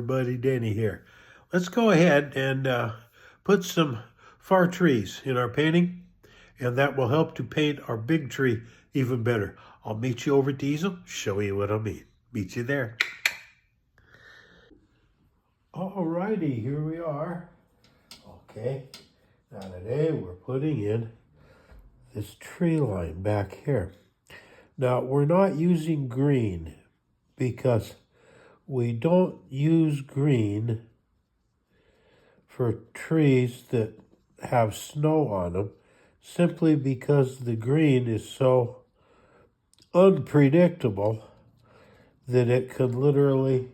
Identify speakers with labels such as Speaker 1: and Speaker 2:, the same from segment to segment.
Speaker 1: buddy Danny here. Let's go ahead and put some far trees in our painting, and that will help to paint our big tree even better. I'll meet you over at the easel, show you what I mean. Meet you there. Alrighty, here we are. Okay, now today we're putting in this tree line back here. Now we're not using green because we don't use green for trees that have snow on them, simply because the green is so unpredictable that it could literally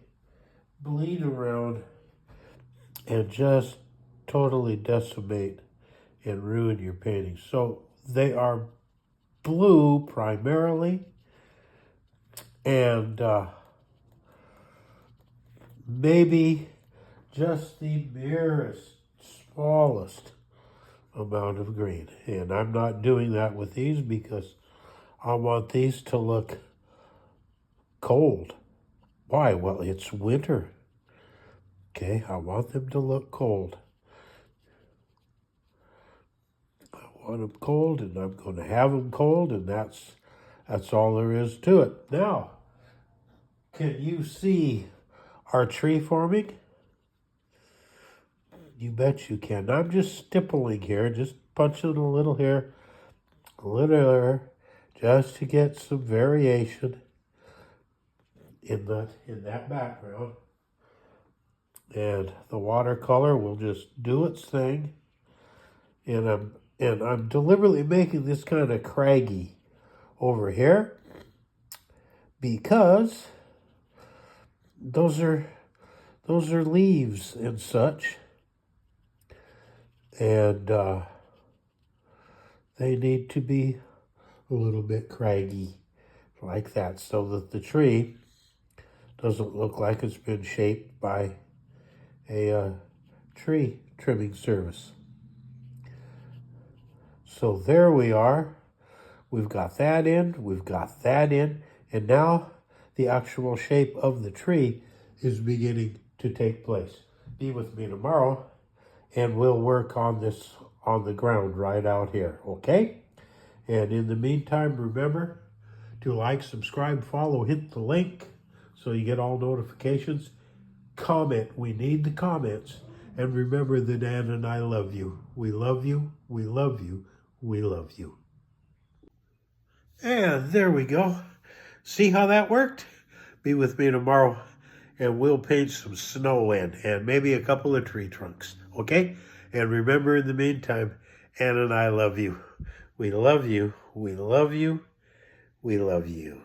Speaker 1: bleed around and just totally decimate and ruin your painting. So they are blue primarily, and maybe just the merest, smallest amount of green. And I'm not doing that with these because I want these to look cold. Why? Well, it's winter. Okay, I want them to look cold. I want them cold, and I'm going to have them cold, and that's all there is to it. Now, can you see our tree forming? You bet you can. I'm just stippling here, just punching a little here, a little there, just to get some variation in that background. And the watercolor will just do its thing. And I'm deliberately making this kind of craggy over here because those are leaves and such. And they need to be a little bit craggy like that so that the tree doesn't look like it's been shaped by a tree trimming service. So there we are. We've got that in, and now the actual shape of the tree is beginning to take place. Be with me tomorrow, and we'll work on this on the ground right out here, okay? And in the meantime, remember to like, subscribe, follow, hit the link so you get all notifications. Comment. We need the comments. And remember that Ann and I love you. We love you. We love you. We love you. And there we go. See how that worked? Be with me tomorrow, and we'll paint some snow in and maybe a couple of tree trunks, okay? And remember, in the meantime, Ann and I love you. We love you. We love you. We love you.